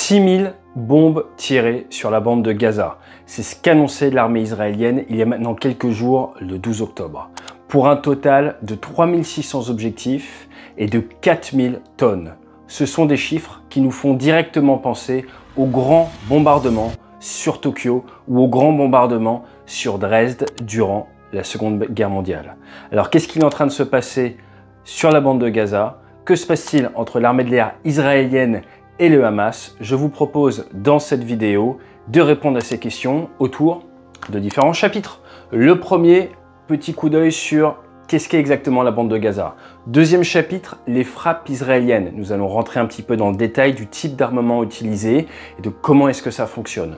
6000 bombes tirées sur la bande de Gaza. C'est ce qu'annonçait l'armée israélienne il y a maintenant quelques jours, le 12 octobre. Pour un total de 3600 objectifs et de 4000 tonnes. Ce sont des chiffres qui nous font directement penser au grand bombardement sur Tokyo ou au grand bombardement sur Dresde durant la Seconde Guerre mondiale. Alors qu'est-ce qu'il est en train de se passer sur la bande de Gaza? Que se passe-t-il entre l'armée de l'air israélienne et le Hamas? Je vous propose dans cette vidéo de répondre à ces questions autour de différents chapitres. Le premier, petit coup d'œil sur qu'est-ce qu'est exactement la bande de Gaza. Deuxième chapitre, les frappes israéliennes. Nous allons rentrer un petit peu dans le détail du type d'armement utilisé et de comment est-ce que ça fonctionne.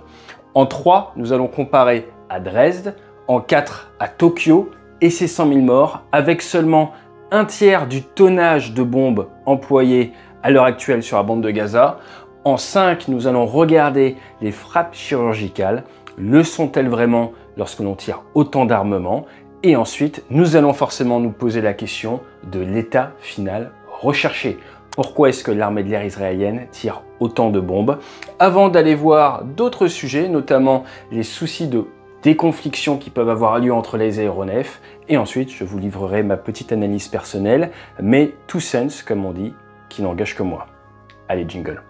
En 3, nous allons comparer à Dresde. En 4, à Tokyo et ses 100 000 morts, avec seulement un tiers du tonnage de bombes employées à l'heure actuelle sur la bande de Gaza. En 5, nous allons regarder les frappes chirurgicales. Le sont-elles vraiment lorsque l'on tire autant d'armement? Et ensuite, nous allons forcément nous poser la question de l'état final recherché. Pourquoi est-ce que l'armée de l'air israélienne tire autant de bombes? Avant d'aller voir d'autres sujets, notamment les soucis de déconflictions qui peuvent avoir lieu entre les aéronefs, et ensuite je vous livrerai ma petite analyse personnelle, mais two cents comme on dit, qui n'engage que moi. Allez, jingle.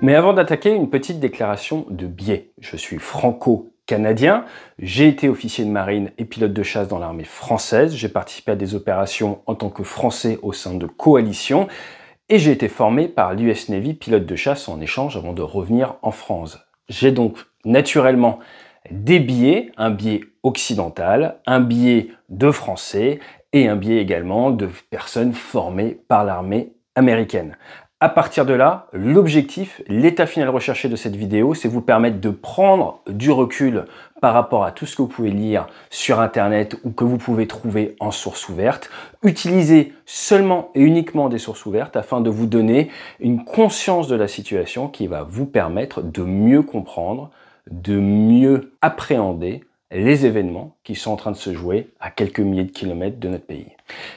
Mais avant d'attaquer, une petite déclaration de biais. Je suis franco-canadien, j'ai été officier de marine et pilote de chasse dans l'armée française, j'ai participé à des opérations en tant que Français au sein de coalitions et j'ai été formé par l'US Navy pilote de chasse en échange avant de revenir en France. J'ai donc naturellement des biais, un biais occidental, un biais de Français et un biais également de personnes formées par l'armée américaine. À partir de là, l'objectif, l'état final recherché de cette vidéo, c'est vous permettre de prendre du recul par rapport à tout ce que vous pouvez lire sur Internet ou que vous pouvez trouver en source ouverte. Utilisez seulement et uniquement des sources ouvertes afin de vous donner une conscience de la situation qui va vous permettre de mieux comprendre, de mieux appréhender les événements qui sont en train de se jouer à quelques milliers de kilomètres de notre pays.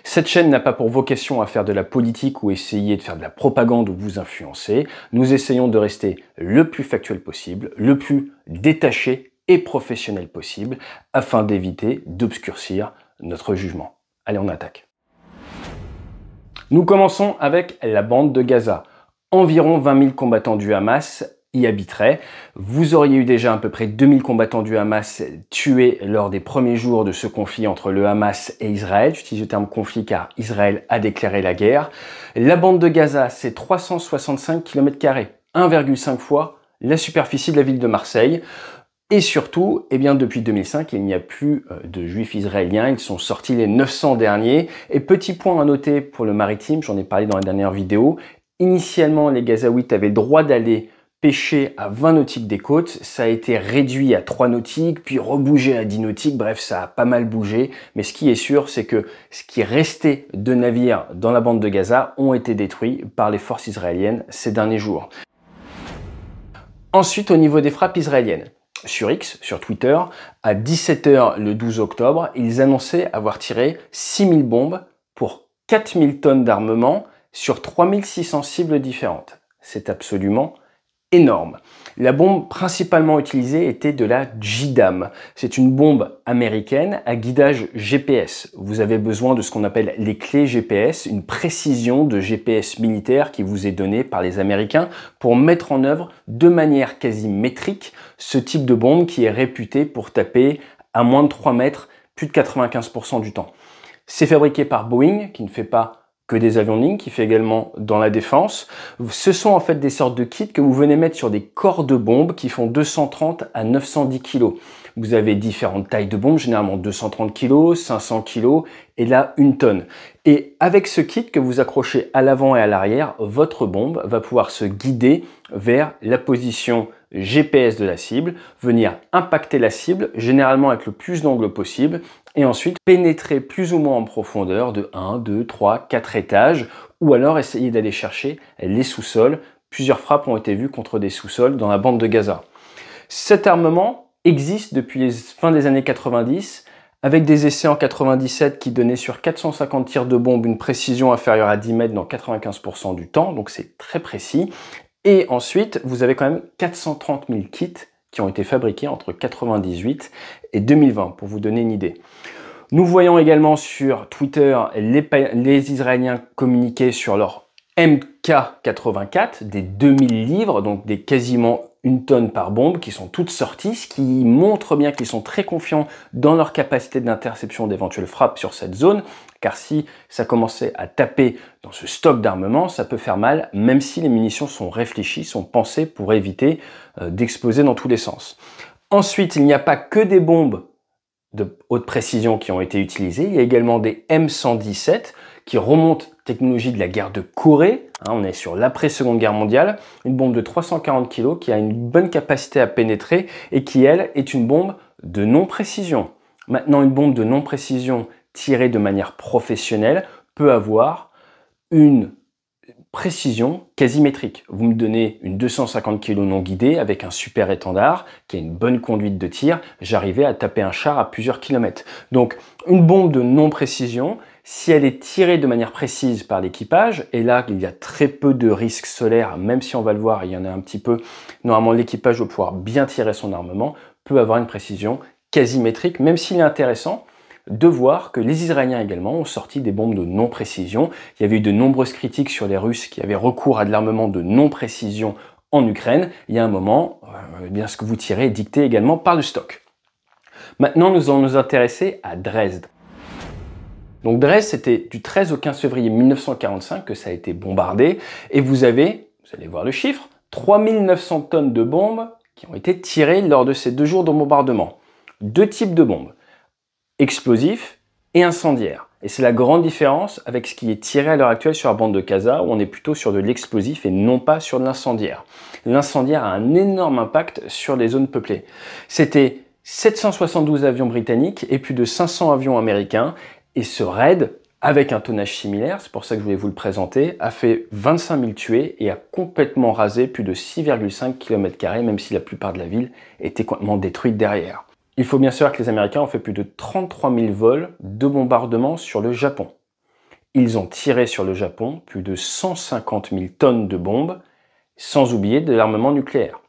Cette chaîne n'a pas pour vocation à faire de la politique ou essayer de faire de la propagande ou vous influencer. Nous essayons de rester le plus factuel possible, le plus détaché et professionnel possible, afin d'éviter d'obscurcir notre jugement. Allez, on attaque. Nous commençons avec la bande de Gaza. Environ 20 000 combattants du Hamas y habiterait. Vous auriez eu déjà à peu près 2000 combattants du Hamas tués lors des premiers jours de ce conflit entre le Hamas et Israël. J'utilise le terme conflit car Israël a déclaré la guerre. La bande de Gaza, c'est 365 km², 1,5 fois la superficie de la ville de Marseille. Et surtout, eh bien, depuis 2005, il n'y a plus de juifs israéliens. Ils sont sortis les 900 derniers. Et petit point à noter pour le maritime, j'en ai parlé dans la dernière vidéo. Initialement, les Gazaouites avaient le droit d'aller pêcher à 20 nautiques des côtes, ça a été réduit à 3 nautiques, puis rebougé à 10 nautiques, bref, ça a pas mal bougé, mais ce qui est sûr, c'est que ce qui restait de navires dans la bande de Gaza ont été détruits par les forces israéliennes ces derniers jours. Ensuite, au niveau des frappes israéliennes, sur X, sur Twitter, à 17 h le 12 octobre, ils annonçaient avoir tiré 6000 bombes pour 4000 tonnes d'armement sur 3600 cibles différentes. C'est absolument énorme. La bombe principalement utilisée était de la JDAM. C'est une bombe américaine à guidage GPS. Vous avez besoin de ce qu'on appelle les clés GPS, une précision de GPS militaire qui vous est donnée par les Américains pour mettre en œuvre de manière quasi métrique ce type de bombe qui est réputé pour taper à moins de 3 mètres plus de 95% du temps. C'est fabriqué par Boeing qui ne fait pas que des avions de ligne, qui fait également dans la défense. Ce sont en fait des sortes de kits que vous venez mettre sur des corps de bombes qui font 230 à 910 kg. Vous avez différentes tailles de bombes, généralement 230 kg, 500 kg et là 1 tonne. Et avec ce kit que vous accrochez à l'avant et à l'arrière, votre bombe va pouvoir se guider vers la position GPS de la cible, venir impacter la cible, généralement avec le plus d'angles possible, et ensuite pénétrer plus ou moins en profondeur de 1, 2, 3, 4 étages, ou alors essayer d'aller chercher les sous-sols. Plusieurs frappes ont été vues contre des sous-sols dans la bande de Gaza. Cet armement existe depuis les fins des années 90, avec des essais en 97 qui donnaient sur 450 tirs de bombe une précision inférieure à 10 mètres dans 95% du temps, donc c'est très précis. Et ensuite, vous avez quand même 430 000 kits qui ont été fabriqués entre 98 et 2020, pour vous donner une idée. Nous voyons également sur Twitter les Israéliens communiquer sur leur MK84, des 2000 livres, donc des quasiment 1 tonne par bombe, qui sont toutes sorties, ce qui montre bien qu'ils sont très confiants dans leur capacité d'interception d'éventuelles frappes sur cette zone, car si ça commençait à taper dans ce stock d'armement, ça peut faire mal, même si les munitions sont réfléchies, sont pensées pour éviter d'exploser dans tous les sens. Ensuite, il n'y a pas que des bombes de haute précision qui ont été utilisées, il y a également des M117 qui remontent technologie de la guerre de Corée, on est sur l'après-seconde guerre mondiale, une bombe de 340 kg qui a une bonne capacité à pénétrer et qui, elle, est une bombe de non-précision. Maintenant, une bombe de non-précision tirée de manière professionnelle peut avoir une précision quasimétrique. Vous me donnez une 250 kg non guidée avec un super étendard qui a une bonne conduite de tir, j'arrivais à taper un char à plusieurs kilomètres. Donc une bombe de non-précision, si elle est tirée de manière précise par l'équipage, et là il y a très peu de risques solaires, même si on va le voir, il y en a un petit peu, normalement l'équipage doit pouvoir bien tirer son armement, peut avoir une précision quasimétrique, même s'il est intéressant de voir que les Israéliens également ont sorti des bombes de non-précision. Il y avait eu de nombreuses critiques sur les Russes qui avaient recours à de l'armement de non-précision en Ukraine. Il y a un moment, eh bien, ce que vous tirez est dicté également par le stock. Maintenant, nous allons nous intéresser à Dresde. Donc Dresde, c'était du 13 au 15 février 1945 que ça a été bombardé. Et vous avez, vous allez voir le chiffre, 3900 tonnes de bombes qui ont été tirées lors de ces 2 jours de bombardement. 2 types de bombes, explosifs et incendiaires. Et c'est la grande différence avec ce qui est tiré à l'heure actuelle sur la bande de Gaza, où on est plutôt sur de l'explosif et non pas sur de l'incendiaire. L'incendiaire a un énorme impact sur les zones peuplées. C'était 772 avions britanniques et plus de 500 avions américains. Et ce raid, avec un tonnage similaire, c'est pour ça que je voulais vous le présenter, a fait 25 000 tués et a complètement rasé plus de 6,5 km², même si la plupart de la ville était complètement détruite derrière. Il faut bien savoir que les Américains ont fait plus de 33 000 vols de bombardement sur le Japon. Ils ont tiré sur le Japon plus de 150 000 tonnes de bombes, sans oublier de l'armement nucléaire.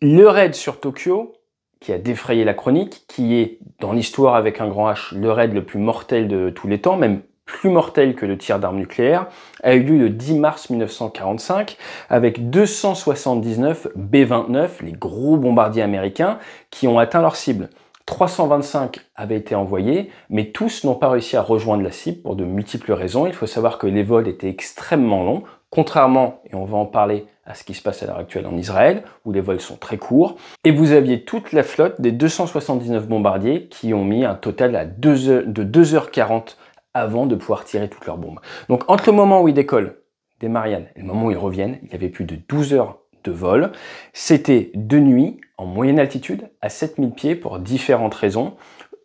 Le raid sur Tokyo, qui a défrayé la chronique, qui est dans l'histoire avec un grand H le raid le plus mortel de tous les temps, même plus mortel que le tir d'armes nucléaires, a eu lieu le 10 mars 1945 avec 279 B-29, les gros bombardiers américains, qui ont atteint leur cible. 325 avaient été envoyés, mais tous n'ont pas réussi à rejoindre la cible pour de multiples raisons. Il faut savoir que les vols étaient extrêmement longs, contrairement, et on va en parler, à ce qui se passe à l'heure actuelle en Israël, où les vols sont très courts. Et vous aviez toute la flotte des 279 bombardiers qui ont mis un total de 2h40 avant de pouvoir tirer toutes leurs bombes. Donc entre le moment où ils décollent des Mariannes et le moment où ils reviennent, il y avait plus de 12 heures de vol. C'était de nuit, en moyenne altitude, à 7000 pieds pour différentes raisons.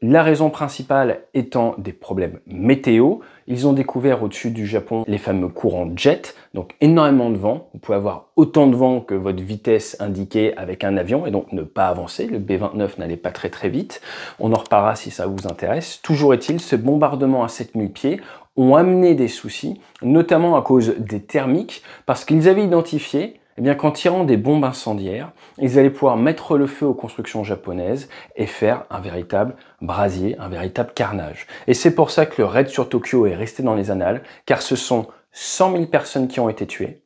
La raison principale étant des problèmes météo. Ils ont découvert au-dessus du Japon les fameux courants jet, donc énormément de vent. Vous pouvez avoir autant de vent que votre vitesse indiquée avec un avion et donc ne pas avancer. Le B-29 n'allait pas très vite. On en reparlera si ça vous intéresse. Toujours est-il, ce bombardement à 7000 pieds ont amené des soucis, notamment à cause des thermiques, parce qu'ils avaient identifié eh bien, qu'en tirant des bombes incendiaires, ils allaient pouvoir mettre le feu aux constructions japonaises et faire un véritable brasier, un véritable carnage. Et c'est pour ça que le raid sur Tokyo est resté dans les annales, car ce sont 100 000 personnes qui ont été tuées,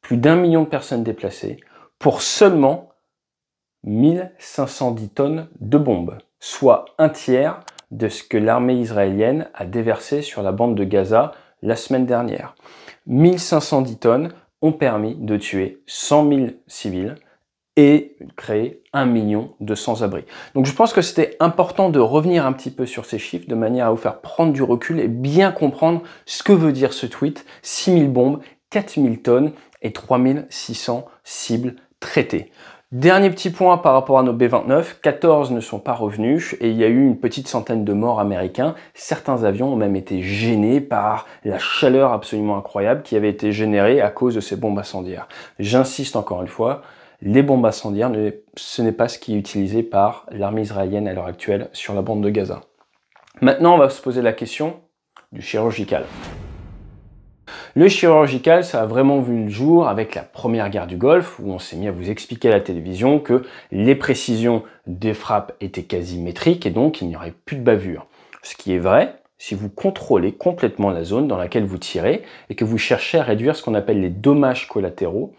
plus d'1 million de personnes déplacées, pour seulement 1510 tonnes de bombes, soit un tiers de ce que l'armée israélienne a déversé sur la bande de Gaza la semaine dernière. 1510 tonnes ont permis de tuer 100 000 civils et créer 1 million de sans-abri. Donc je pense que c'était important de revenir un petit peu sur ces chiffres de manière à vous faire prendre du recul et bien comprendre ce que veut dire ce tweet. 6 000 bombes, 4 000 tonnes et 3 600 cibles traité. Dernier petit point par rapport à nos B-29, 14 ne sont pas revenus et il y a eu une petite centaine de morts américains. Certains avions ont même été gênés par la chaleur absolument incroyable qui avait été générée à cause de ces bombes incendiaires. J'insiste encore une fois, les bombes incendiaires, ce n'est pas ce qui est utilisé par l'armée israélienne à l'heure actuelle sur la bande de Gaza. Maintenant, on va se poser la question du chirurgical. Le chirurgical, ça a vraiment vu le jour avec la première guerre du Golfe, où on s'est mis à vous expliquer à la télévision que les précisions des frappes étaient quasi métriques et donc il n'y aurait plus de bavure. Ce qui est vrai si vous contrôlez complètement la zone dans laquelle vous tirez et que vous cherchez à réduire ce qu'on appelle les dommages collatéraux,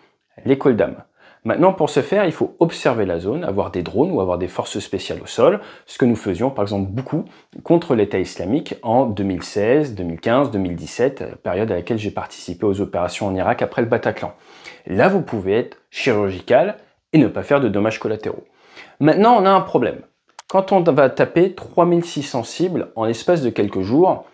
les col d'âme. Maintenant, pour ce faire, il faut observer la zone, avoir des drones ou avoir des forces spéciales au sol, ce que nous faisions par exemple beaucoup contre l'État islamique en 2016, 2015, 2017, période à laquelle j'ai participé aux opérations en Irak après le Bataclan. Là, vous pouvez être chirurgical et ne pas faire de dommages collatéraux. Maintenant, on a un problème. Quand on va taper 3600 cibles en l'espace de quelques jours,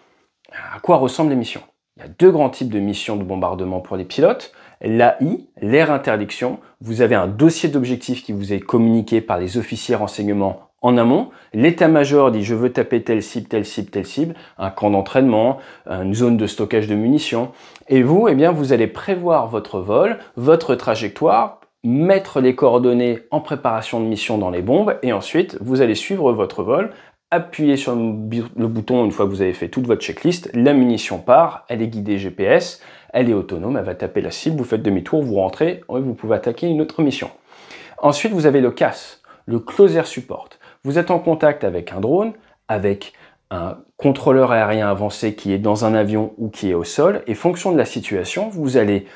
à quoi ressemblent les missions? Il y a deux grands types de missions de bombardement pour les pilotes. L'AI, l'air interdiction, vous avez un dossier d'objectifs qui vous est communiqué par les officiers renseignements en amont. L'état-major dit je veux taper telle cible, telle cible, telle cible, un camp d'entraînement, une zone de stockage de munitions. Et vous, eh bien, vous allez prévoir votre vol, votre trajectoire, mettre les coordonnées en préparation de mission dans les bombes et ensuite vous allez suivre votre vol. Appuyez sur le bouton une fois que vous avez fait toute votre checklist, la munition part, elle est guidée GPS, elle est autonome, elle va taper la cible, vous faites demi-tour, vous rentrez, et vous pouvez attaquer une autre mission. Ensuite, vous avez le CAS, le Close Air Support. Vous êtes en contact avec un drone, avec un contrôleur aérien avancé qui est dans un avion ou qui est au sol, et fonction de la situation, vous allez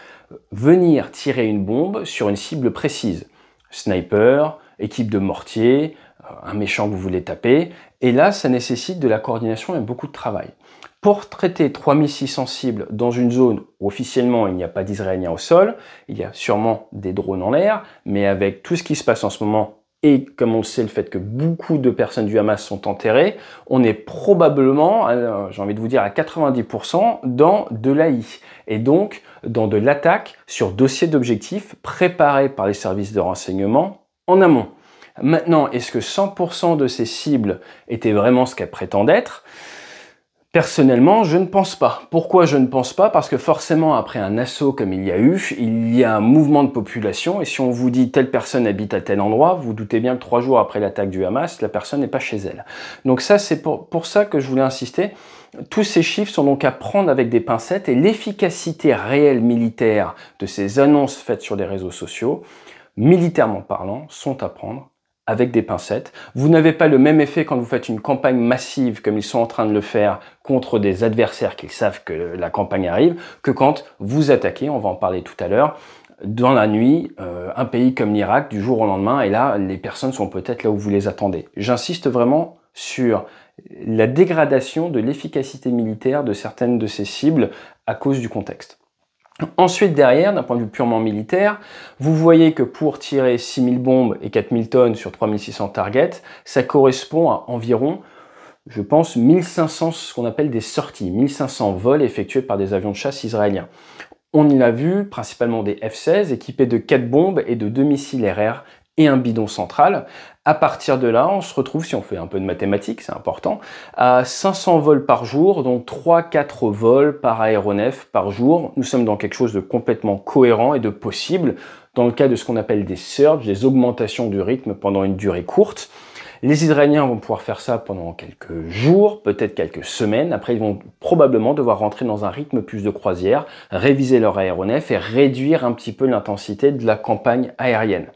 venir tirer une bombe sur une cible précise. Sniper, équipe de mortier, un méchant que vous voulez taper, et là, ça nécessite de la coordination et beaucoup de travail. Pour traiter 3600 cibles dans une zone où officiellement il n'y a pas d'Israéliens au sol, il y a sûrement des drones en l'air, mais avec tout ce qui se passe en ce moment, et comme on le sait, le fait que beaucoup de personnes du Hamas sont enterrées, on est probablement, j'ai envie de vous dire, à 90% dans de l'AI, et donc dans de l'attaque sur dossier d'objectifs préparé par les services de renseignement en amont. Maintenant, est-ce que 100% de ces cibles étaient vraiment ce qu'elles prétendent être? Personnellement, je ne pense pas. Pourquoi je ne pense pas? Parce que forcément, après un assaut comme il y a un mouvement de population, et si on vous dit telle personne habite à tel endroit, vous doutez bien que 3 jours après l'attaque du Hamas, la personne n'est pas chez elle. Donc ça, c'est pour ça que je voulais insister. Tous ces chiffres sont donc à prendre avec des pincettes, et l'efficacité réelle militaire de ces annonces faites sur les réseaux sociaux, militairement parlant, sont à prendre avec des pincettes. Vous n'avez pas le même effet quand vous faites une campagne massive comme ils sont en train de le faire contre des adversaires qui savent que la campagne arrive, que quand vous attaquez, on va en parler tout à l'heure, dans la nuit, un pays comme l'Irak du jour au lendemain, et là, les personnes sont peut-être là où vous les attendez. J'insiste vraiment sur la dégradation de l'efficacité militaire de certaines de ces cibles à cause du contexte. Ensuite, derrière, d'un point de vue purement militaire, vous voyez que pour tirer 6000 bombes et 4000 tonnes sur 3600 targets, ça correspond à environ, je pense, 1500, ce qu'on appelle des sorties, 1500 vols effectués par des avions de chasse israéliens. On y a vu principalement des F-16 équipés de 4 bombes et de 2 missiles RR et un bidon central. À partir de là, on se retrouve, si on fait un peu de mathématiques, c'est important, à 500 vols par jour, donc 3-4 vols par aéronef par jour. Nous sommes dans quelque chose de complètement cohérent et de possible dans le cas de ce qu'on appelle des surges, des augmentations du rythme pendant une durée courte. Les Israéliens vont pouvoir faire ça pendant quelques jours, peut-être quelques semaines. Après, ils vont probablement devoir rentrer dans un rythme plus de croisière, réviser leur aéronef et réduire un petit peu l'intensité de la campagne aérienne.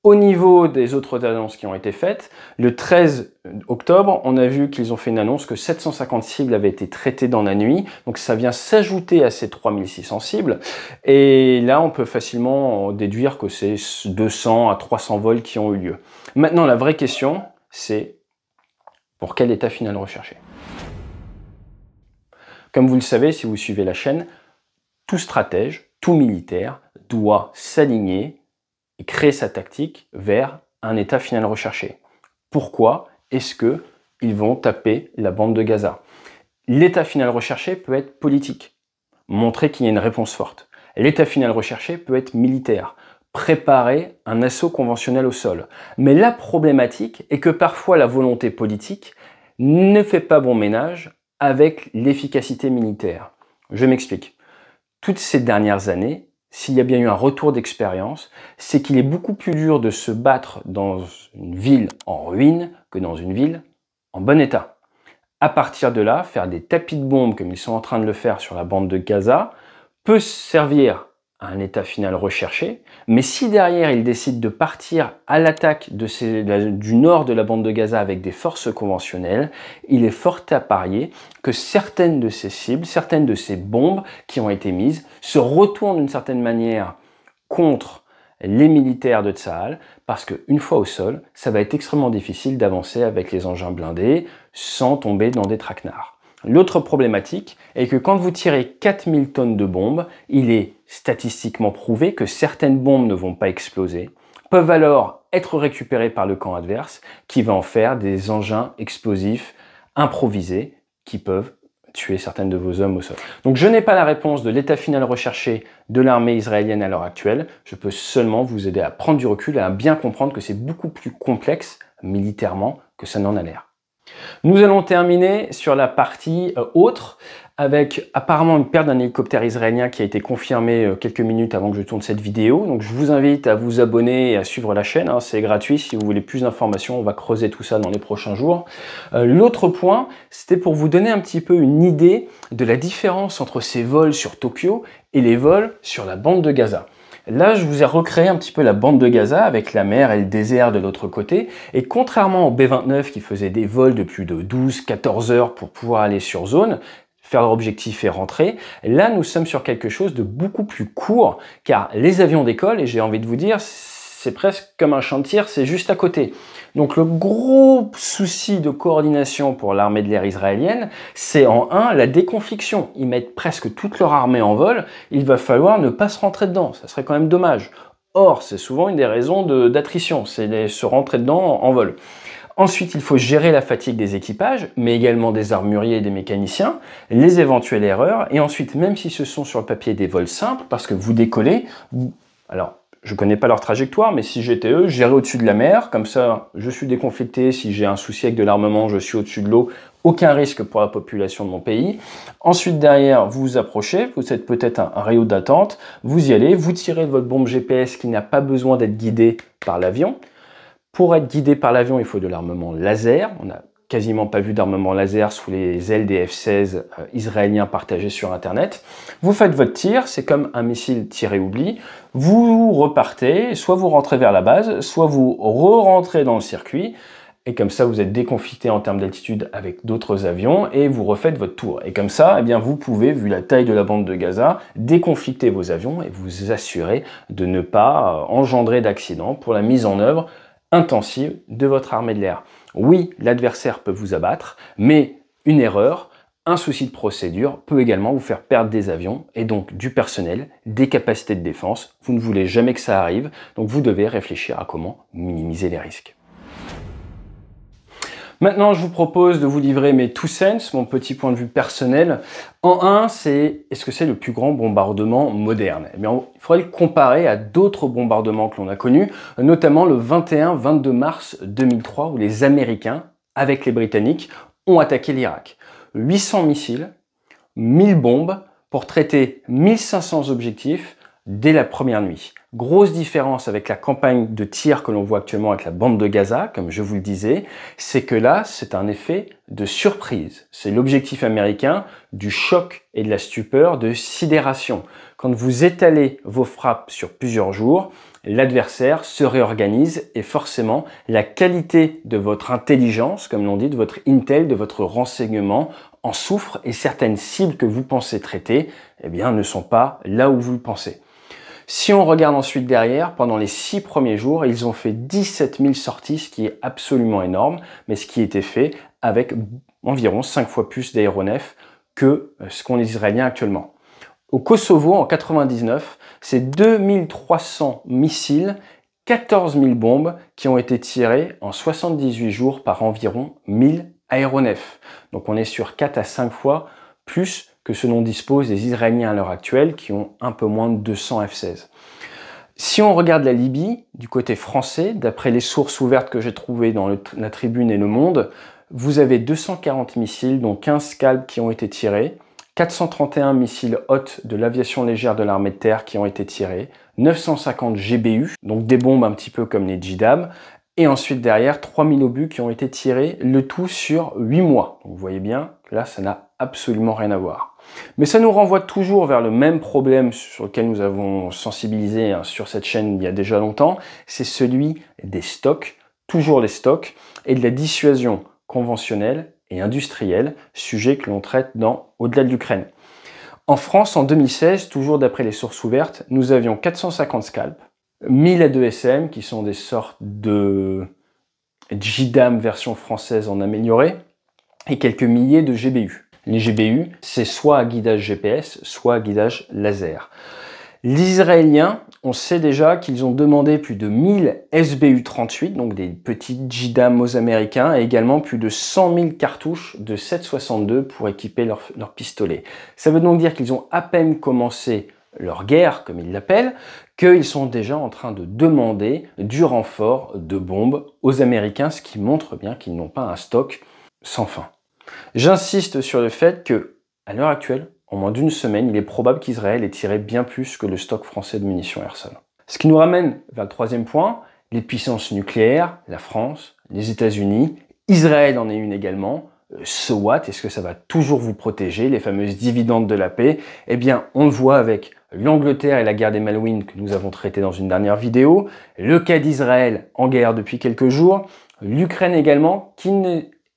Au niveau des autres annonces qui ont été faites, le 13 octobre, on a vu qu'ils ont fait une annonce que 750 cibles avaient été traitées dans la nuit. Donc ça vient s'ajouter à ces 3600 cibles. Et là, on peut facilement déduire que c'est 200 à 300 vols qui ont eu lieu. Maintenant, la vraie question, c'est pour quel état final recherché? Comme vous le savez, si vous suivez la chaîne, tout stratège, tout militaire doit s'aligner et créer sa tactique vers un état final recherché. Pourquoi est-ce qu'ils vont taper la bande de Gaza? L'état final recherché peut être politique, montrer qu'il y a une réponse forte. L'état final recherché peut être militaire, préparer un assaut conventionnel au sol. Mais la problématique est que parfois la volonté politique ne fait pas bon ménage avec l'efficacité militaire. Je m'explique. Toutes ces dernières années, s'il y a bien eu un retour d'expérience, c'est qu'il est beaucoup plus dur de se battre dans une ville en ruine que dans une ville en bon état. À partir de là, faire des tapis de bombes comme ils sont en train de le faire sur la bande de Gaza peut servir à un état final recherché, mais si derrière ils décident de partir à l'attaque du nord de la bande de Gaza avec des forces conventionnelles, il est fort à parier que certaines de ces cibles, certaines de ces bombes qui ont été mises se retournent d'une certaine manière contre les militaires de Tsahal, parce qu'une fois au sol, ça va être extrêmement difficile d'avancer avec les engins blindés sans tomber dans des traquenards. L'autre problématique est que quand vous tirez 4000 tonnes de bombes, il est statistiquement prouvé que certaines bombes ne vont pas exploser, peuvent alors être récupérées par le camp adverse, qui va en faire des engins explosifs improvisés qui peuvent tuer certaines de vos hommes au sol. Donc je n'ai pas la réponse de l'état final recherché de l'armée israélienne à l'heure actuelle, je peux seulement vous aider à prendre du recul et à bien comprendre que c'est beaucoup plus complexe militairement que ça n'en a l'air. Nous allons terminer sur la partie autre avec apparemment une perte d'un hélicoptère israélien qui a été confirmée quelques minutes avant que je tourne cette vidéo. Donc je vous invite à vous abonner et à suivre la chaîne, c'est gratuit. Si vous voulez plus d'informations, on va creuser tout ça dans les prochains jours. L'autre point, c'était pour vous donner un petit peu une idée de la différence entre ces vols sur Tokyo et les vols sur la bande de Gaza. Là, je vous ai recréé un petit peu la bande de Gaza avec la mer et le désert de l'autre côté. Et contrairement au B-29 qui faisait des vols de plus de 12-14 heures pour pouvoir aller sur zone, faire leur objectif et rentrer, là, nous sommes sur quelque chose de beaucoup plus court car les avions décollent et j'ai envie de vous dire, c'est presque comme un champ de tir, c'est juste à côté. Donc le gros souci de coordination pour l'armée de l'air israélienne, c'est en un, la déconfliction. Ils mettent presque toute leur armée en vol, il va falloir ne pas se rentrer dedans, ça serait quand même dommage. Or, c'est souvent une des raisons d'attrition, c'est se rentrer dedans en vol. Ensuite, il faut gérer la fatigue des équipages, mais également des armuriers et des mécaniciens, les éventuelles erreurs, et ensuite, même si ce sont sur le papier des vols simples, parce que vous décollez, alors, je connais pas leur trajectoire, mais si j'étais eux, j'irais au-dessus de la mer, comme ça, je suis déconflicté, si j'ai un souci avec de l'armement, je suis au-dessus de l'eau, aucun risque pour la population de mon pays. Ensuite, derrière, vous vous approchez, vous êtes peut-être un rayon d'attente, vous y allez, vous tirez de votre bombe GPS qui n'a pas besoin d'être guidée par l'avion. Pour être guidé par l'avion, il faut de l'armement laser. On n'a quasiment pas vu d'armement laser sous les ailes des F-16 israéliens partagés sur Internet. Vous faites votre tir, c'est comme un missile tiré-oubli. Vous repartez, soit vous rentrez vers la base, soit vous re-rentrez dans le circuit. Et comme ça, vous êtes déconflicté en termes d'altitude avec d'autres avions et vous refaites votre tour. Et comme ça, eh bien, vous pouvez, vu la taille de la bande de Gaza, déconflicter vos avions et vous assurer de ne pas engendrer d'accidents pour la mise en œuvre intensive de votre armée de l'air. Oui, l'adversaire peut vous abattre, mais une erreur, un souci de procédure peut également vous faire perdre des avions et donc du personnel, des capacités de défense. Vous ne voulez jamais que ça arrive, donc vous devez réfléchir à comment minimiser les risques. Maintenant, je vous propose de vous livrer mes 2 cents, mon petit point de vue personnel. En un, c'est est-ce que c'est le plus grand bombardement moderne? Eh bien, il faudrait le comparer à d'autres bombardements que l'on a connus, notamment le 21-22 mars 2003, où les Américains, avec les Britanniques, ont attaqué l'Irak. 800 missiles, 1000 bombes pour traiter 1500 objectifs dès la première nuit. Grosse différence avec la campagne de tir que l'on voit actuellement avec la bande de Gaza, comme je vous le disais, c'est que là, c'est un effet de surprise. C'est l'objectif américain du choc et de la stupeur, de sidération. Quand vous étalez vos frappes sur plusieurs jours, l'adversaire se réorganise et forcément, la qualité de votre intelligence, comme l'on dit, de votre intel, de votre renseignement, en souffre et certaines cibles que vous pensez traiter, eh bien, ne sont pas là où vous le pensez. Si on regarde ensuite derrière, pendant les 6 premiers jours, ils ont fait 17 000 sorties, ce qui est absolument énorme, mais ce qui était fait avec environ 5 fois plus d'aéronefs que ce qu'ont les Israéliens actuellement. Au Kosovo, en 99, c'est 2300 missiles, 14 000 bombes qui ont été tirées en 78 jours par environ 1000 aéronefs. Donc on est sur 4 à 5 fois plus que ce dont disposent les Israéliens à l'heure actuelle, qui ont un peu moins de 200 F-16. Si on regarde la Libye, du côté français, d'après les sources ouvertes que j'ai trouvées dans la Tribune et Le Monde, vous avez 240 missiles, dont 15 Scalp qui ont été tirés, 431 missiles Hot de l'aviation légère de l'armée de terre qui ont été tirés, 950 GBU, donc des bombes un petit peu comme les JDAM, et ensuite derrière 3000 obus qui ont été tirés, le tout sur 8 mois. Donc vous voyez bien que là ça n'a absolument rien à voir. Mais ça nous renvoie toujours vers le même problème sur lequel nous avons sensibilisé sur cette chaîne il y a déjà longtemps, c'est celui des stocks, toujours les stocks, et de la dissuasion conventionnelle et industrielle, sujet que l'on traite dans Au-delà de l'Ukraine. En France, en 2016, toujours d'après les sources ouvertes, nous avions 450 Scalp, 1000 A2SM, qui sont des sortes de JDAM version française en amélioré, et quelques milliers de GBU. Les GBU, c'est soit à guidage GPS, soit à guidage laser. Les Israéliens, on sait déjà qu'ils ont demandé plus de 1000 SBU-38, donc des petits JDAM aux Américains, et également plus de 100 000 cartouches de 7,62 pour équiper leur pistolet. Ça veut donc dire qu'ils ont à peine commencé leur guerre, comme ils l'appellent, qu'ils sont déjà en train de demander du renfort de bombes aux Américains, ce qui montre bien qu'ils n'ont pas un stock sans fin. J'insiste sur le fait que, à l'heure actuelle, en moins d'une semaine, il est probable qu'Israël ait tiré bien plus que le stock français de munitions air-sol. Ce qui nous ramène vers le troisième point, les puissances nucléaires, la France, les États-Unis, Israël en est une également. So what? Est-ce que ça va toujours vous protéger, les fameuses dividendes de la paix? Eh bien, on le voit avec l'Angleterre et la guerre des Malouines que nous avons traité dans une dernière vidéo, le cas d'Israël en guerre depuis quelques jours, l'Ukraine également, qui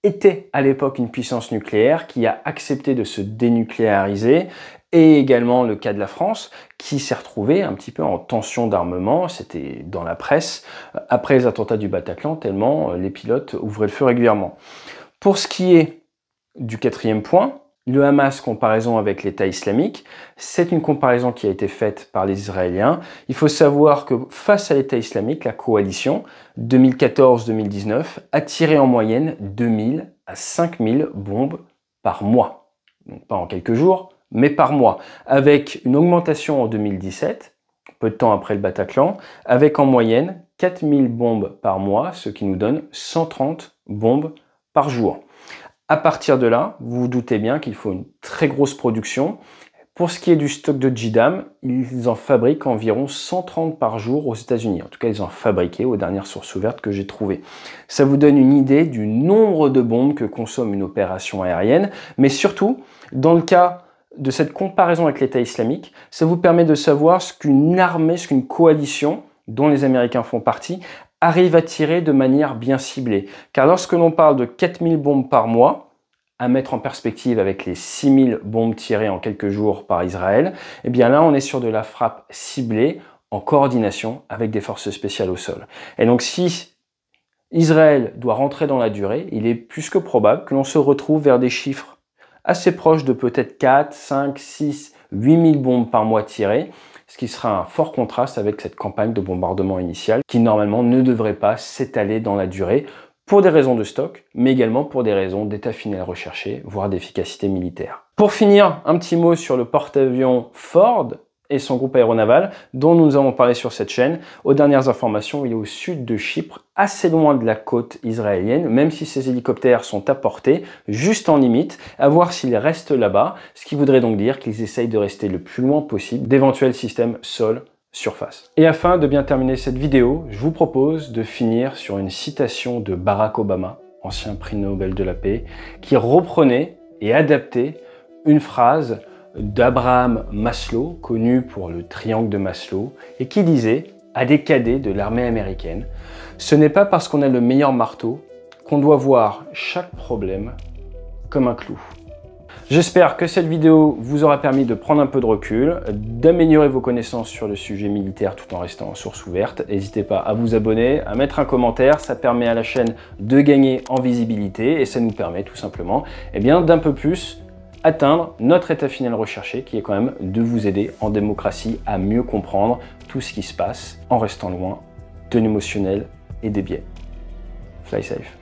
était à l'époque une puissance nucléaire, qui a accepté de se dénucléariser, et également le cas de la France, qui s'est retrouvée un petit peu en tension d'armement, c'était dans la presse, après les attentats du Bataclan, tellement les pilotes ouvraient le feu régulièrement. Pour ce qui est du quatrième point, le Hamas comparaison avec l'État islamique, c'est une comparaison qui a été faite par les Israéliens. Il faut savoir que face à l'État islamique, la coalition 2014-2019 a tiré en moyenne 2000 à 5000 bombes par mois. Donc pas en quelques jours, mais par mois. Avec une augmentation en 2017, peu de temps après le Bataclan, avec en moyenne 4000 bombes par mois, ce qui nous donne 130 bombes par jour. À partir de là, vous vous doutez bien qu'il faut une très grosse production. Pour ce qui est du stock de JDAM, ils en fabriquent environ 130 par jour aux États-Unis. En tout cas, ils en fabriquaient aux dernières sources ouvertes que j'ai trouvées. Ça vous donne une idée du nombre de bombes que consomme une opération aérienne, mais surtout, dans le cas de cette comparaison avec l'État islamique, ça vous permet de savoir ce qu'une armée, ce qu'une coalition, dont les Américains font partie, arrive à tirer de manière bien ciblée. Car lorsque l'on parle de 4000 bombes par mois, à mettre en perspective avec les 6000 bombes tirées en quelques jours par Israël, eh bien là on est sur de la frappe ciblée en coordination avec des forces spéciales au sol. Et donc si Israël doit rentrer dans la durée, il est plus que probable que l'on se retrouve vers des chiffres assez proches de peut-être 4, 5, 6, 8000 bombes par mois tirées, ce qui sera un fort contraste avec cette campagne de bombardement initiale qui normalement ne devrait pas s'étaler dans la durée pour des raisons de stock, mais également pour des raisons d'état final recherché, voire d'efficacité militaire. Pour finir, un petit mot sur le porte-avions Ford et son groupe aéronaval, dont nous avons parlé sur cette chaîne. Aux dernières informations, il est au sud de Chypre, assez loin de la côte israélienne, même si ces hélicoptères sont à portée, juste en limite, à voir s'ils restent là-bas, ce qui voudrait donc dire qu'ils essayent de rester le plus loin possible d'éventuels systèmes sol-surface. Et afin de bien terminer cette vidéo, je vous propose de finir sur une citation de Barack Obama, ancien prix Nobel de la paix, qui reprenait et adaptait une phrase d'Abraham Maslow, connu pour le triangle de Maslow, et qui disait à des cadets de l'armée américaine « Ce n'est pas parce qu'on a le meilleur marteau qu'on doit voir chaque problème comme un clou ». J'espère que cette vidéo vous aura permis de prendre un peu de recul, d'améliorer vos connaissances sur le sujet militaire tout en restant en source ouverte. N'hésitez pas à vous abonner, à mettre un commentaire, ça permet à la chaîne de gagner en visibilité et ça nous permet tout simplement d'un peu plus atteindre notre état final recherché qui est quand même de vous aider en démocratie à mieux comprendre tout ce qui se passe en restant loin de l'émotionnel et des biais. Fly safe.